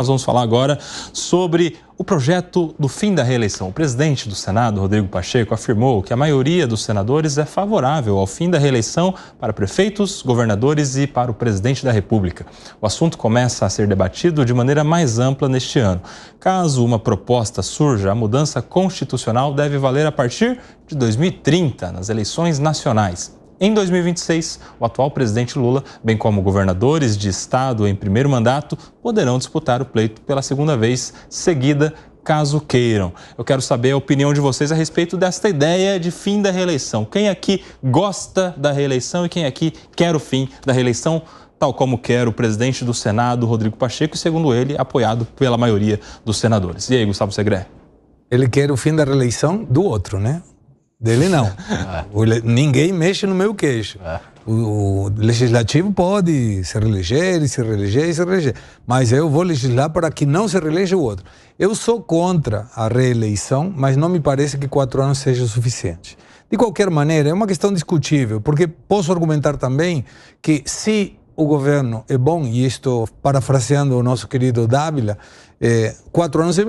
Nós vamos falar agora sobre o projeto do fim da reeleição. O presidente do Senado, Rodrigo Pacheco, afirmou que a maioria dos senadores é favorável ao fim da reeleição para prefeitos, governadores e para o presidente da República. O assunto começa a ser debatido de maneira mais ampla neste ano. Caso uma proposta surja, a mudança constitucional deve valer a partir de 2030, nas eleições nacionais. Em 2026, o atual presidente Lula, bem como governadores de estado em primeiro mandato, poderão disputar o pleito pela segunda vez seguida, caso queiram. Eu quero saber a opinião de vocês a respeito desta ideia de fim da reeleição. Quem aqui gosta da reeleição e quem aqui quer o fim da reeleição, tal como quer o presidente do Senado, Rodrigo Pacheco, e segundo ele, apoiado pela maioria dos senadores. E aí, Gustavo Segré? Ele quer o fim da reeleição do outro, né? Dele não. Ninguém mexe no meu queixo. O legislativo pode se reeleger, se reeleger e se reeleger. Mas eu vou legislar para que não se reeleja o outro. Eu sou contra a reeleição, mas não me parece que 4 anos seja o suficiente. De qualquer maneira, é uma questão discutível, porque posso argumentar também que se o governo é bom, e estou parafraseando o nosso querido Dávila, 4 anos é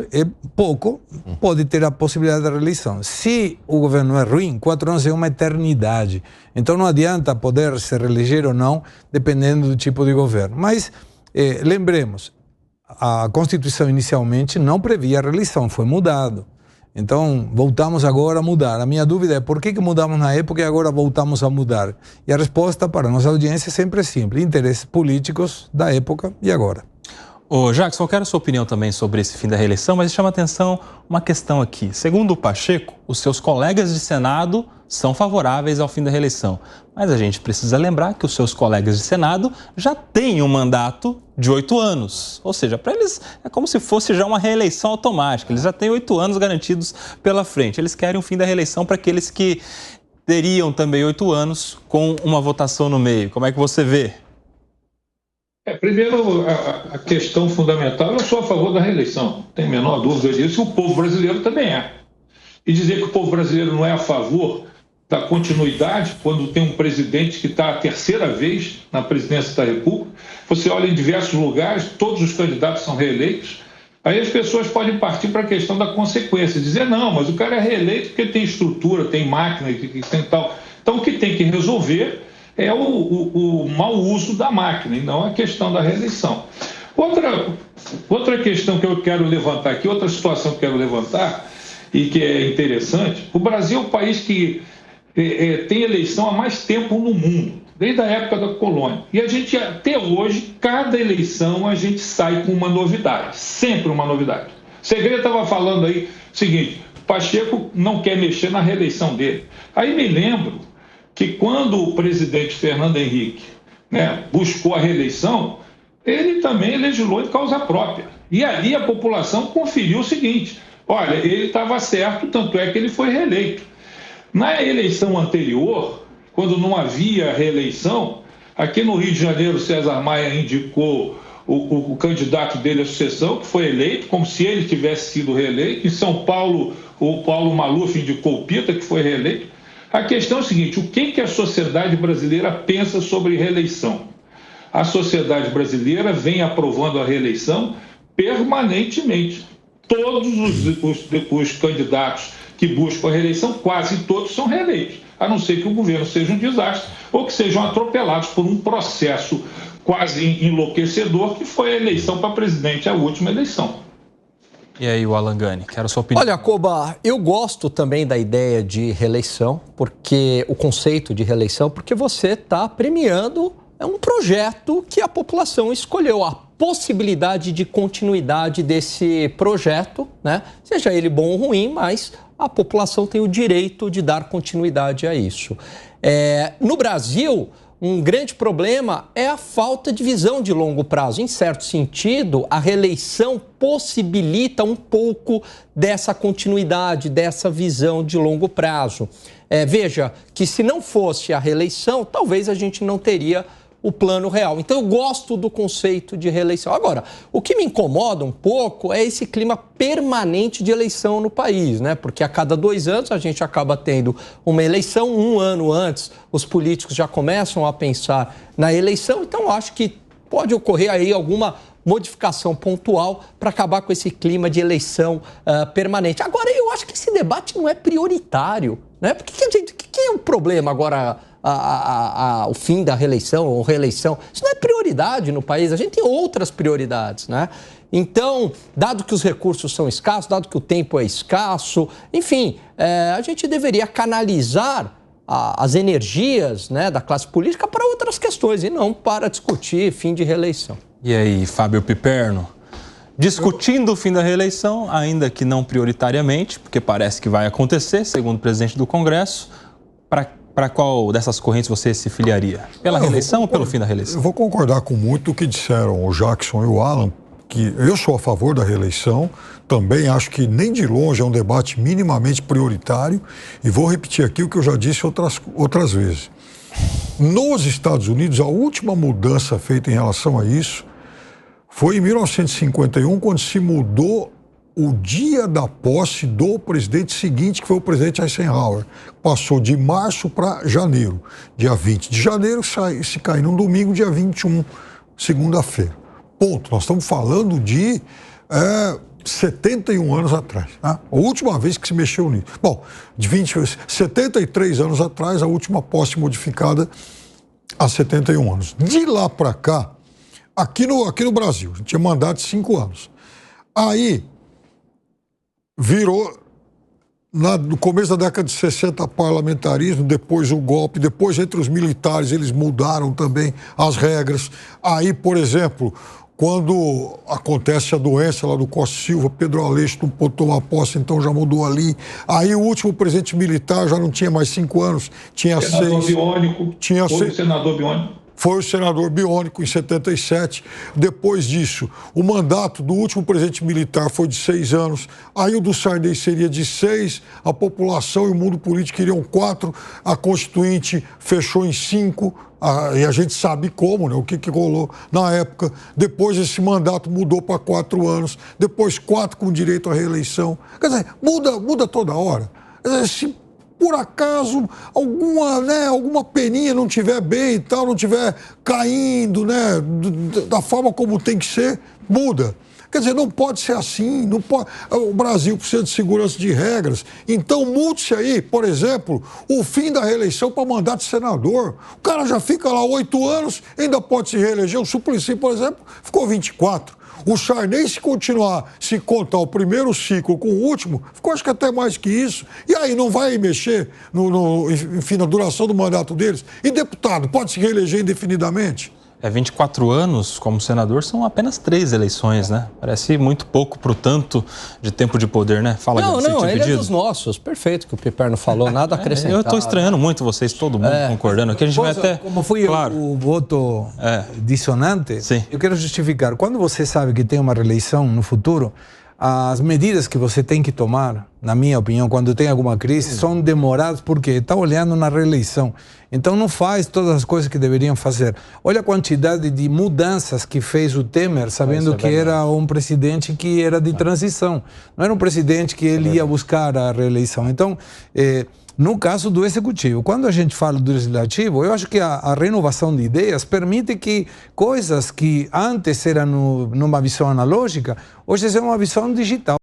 pouco, pode ter a possibilidade da reeleição. Se o governo é ruim, 4 anos é uma eternidade. Então não adianta poder se reeleger ou não, dependendo do tipo de governo. Mas lembremos, a Constituição inicialmente não previa a reeleição, foi mudado. Então, voltamos agora a mudar. A minha dúvida é por que mudamos na época e agora voltamos a mudar? E a resposta para a nossa audiência é sempre simples: interesses políticos da época e agora. Ô, Jackson, eu quero a sua opinião também sobre esse fim da reeleição, mas chama atenção uma questão aqui. Segundo o Pacheco, os seus colegas de Senado são favoráveis ao fim da reeleição. Mas a gente precisa lembrar que os seus colegas de Senado já têm um mandato de 8 anos. Ou seja, para eles é como se fosse já uma reeleição automática. Eles já têm 8 anos garantidos pela frente. Eles querem o fim da reeleição para aqueles que teriam também 8 anos com uma votação no meio. Como é que você vê? Primeiro, a questão fundamental, eu sou a favor da reeleição, não tem a menor dúvida disso, e o povo brasileiro também é. E dizer que o povo brasileiro não é a favor da continuidade, quando tem um presidente que está a 3ª vez na presidência da República, você olha em diversos lugares, todos os candidatos são reeleitos, aí as pessoas podem partir para a questão da consequência, dizer, não, mas o cara é reeleito porque tem estrutura, tem máquina, tem tal. Então, o que tem que resolver é o mau uso da máquina e não a questão da reeleição. Outra questão que eu quero levantar aqui, outra situação que eu quero levantar e que é interessante, o Brasil é um país que tem eleição há mais tempo no mundo, desde a época da colônia. E a gente, até hoje, cada eleição a gente sai com uma novidade, sempre uma novidade. O Segredo estava falando aí o seguinte, Pacheco não quer mexer na reeleição dele. Aí me lembro que quando o presidente Fernando Henrique buscou a reeleição, ele também legislou em causa própria. E ali a população conferiu o seguinte, olha, ele estava certo, tanto é que ele foi reeleito. Na eleição anterior, quando não havia reeleição, aqui no Rio de Janeiro, César Maia indicou o candidato dele à sucessão, que foi eleito, como se ele tivesse sido reeleito. Em São Paulo, o Paulo Maluf indicou o Pita, que foi reeleito. A questão é o seguinte, o que a sociedade brasileira pensa sobre reeleição? A sociedade brasileira vem aprovando a reeleição permanentemente. Todos os candidatos que buscam a reeleição, quase todos são reeleitos, a não ser que o governo seja um desastre ou que sejam atropelados por um processo quase enlouquecedor, que foi a eleição para presidente, a última eleição. E aí, o Alan Gani, quero a sua opinião. Olha, Koba, eu gosto também da ideia de reeleição, porque o conceito de reeleição, porque você está premiando um projeto que a população escolheu, a possibilidade de continuidade desse projeto, né? Seja ele bom ou ruim, mas a população tem o direito de dar continuidade a isso. No Brasil, um grande problema é a falta de visão de longo prazo. Em certo sentido, a reeleição possibilita um pouco dessa continuidade, dessa visão de longo prazo. Veja que se não fosse a reeleição, talvez a gente não teria o plano real. Então, eu gosto do conceito de reeleição. Agora, o que me incomoda um pouco é esse clima permanente de eleição no país, né? Porque a cada 2 anos a gente acaba tendo uma eleição, 1 ano antes os políticos já começam a pensar na eleição. Então, acho que pode ocorrer aí alguma modificação pontual para acabar com esse clima de eleição permanente. Agora, eu acho que esse debate não é prioritário, né? Porque que é o problema agora, o fim da reeleição ou reeleição? Isso não é prioridade no país, a gente tem outras prioridades, né? Então, dado que os recursos são escassos, dado que o tempo é escasso, enfim, a gente deveria canalizar as energias, né, da classe política para outras questões e não para discutir fim de reeleição. E aí, Fábio Piperno? Discutindo o fim da reeleição, ainda que não prioritariamente, porque parece que vai acontecer, segundo o presidente do Congresso, para qual dessas correntes você se filiaria? Pela reeleição ou pelo fim da reeleição? Eu vou concordar com muito do que disseram o Jackson e o Alan, que eu sou a favor da reeleição, também acho que nem de longe é um debate minimamente prioritário, e vou repetir aqui o que eu já disse outras vezes. Nos Estados Unidos, a última mudança feita em relação a isso foi em 1951, quando se mudou o dia da posse do presidente seguinte, que foi o presidente Eisenhower. Passou de março para janeiro. Dia 20 de janeiro, se cair num domingo, dia 21, segunda-feira. Ponto. Nós estamos falando de 71 anos atrás. Né? A última vez que se mexeu nisso. Bom, de 73 anos atrás, a última posse modificada há 71 anos. De lá para cá, aqui no Brasil, a gente tinha mandato de 5 anos. Aí, virou, no começo da década de 60, parlamentarismo, depois o golpe, depois entre os militares eles mudaram também as regras. Aí, por exemplo, quando acontece a doença lá do Costa Silva, Pedro Aleixo não pôde tomar posse, então já mudou ali. Aí o último presidente militar já não tinha mais 5 anos, tinha 6. O senador Biônico. Foi o senador Biônico em 77. Depois disso, o mandato do último presidente militar foi de 6 anos. Aí o do Sarney seria de 6. A população e o mundo político queriam 4. A Constituinte fechou em 5. E a gente sabe como, né? O que rolou na época. Depois esse mandato mudou para 4 anos. Depois 4 com direito à reeleição. Quer dizer, muda toda hora. Quer dizer, se por acaso alguma peninha não estiver bem e tal, não estiver caindo, né, da forma como tem que ser, muda. Quer dizer, não pode ser assim, não pode. O Brasil precisa de segurança de regras. Então, mude-se aí, por exemplo, o fim da reeleição para mandato de senador. O cara já fica lá 8 anos, ainda pode se reeleger. O Suplicy, por exemplo, ficou 24. O Sarney, se contar o primeiro ciclo com o último, ficou acho que até mais que isso. E aí não vai mexer enfim, na duração do mandato deles? E deputado, pode se reeleger indefinidamente? 24 anos como senador são apenas 3 eleições, né? Parece muito pouco para o tanto de tempo de poder, né? Fala, não, ele é dos nossos. Perfeito que o Piperno falou, nada a acrescentar. Eu estou estranhando muito vocês, todo mundo concordando aqui. A gente vai até... Como foi o voto dissonante, sim, eu quero justificar. Quando você sabe que tem uma reeleição no futuro, as medidas que você tem que tomar, na minha opinião, quando tem alguma crise, são demoradas porque está olhando na reeleição. Então não faz todas as coisas que deveriam fazer. Olha a quantidade de mudanças que fez o Temer, sabendo que era um presidente que era de transição. Não era um presidente que ele ia buscar a reeleição. Então, no caso do Executivo, quando a gente fala do Legislativo, eu acho que a renovação de ideias permite que coisas que antes eram numa visão analógica, hoje são uma visão digital.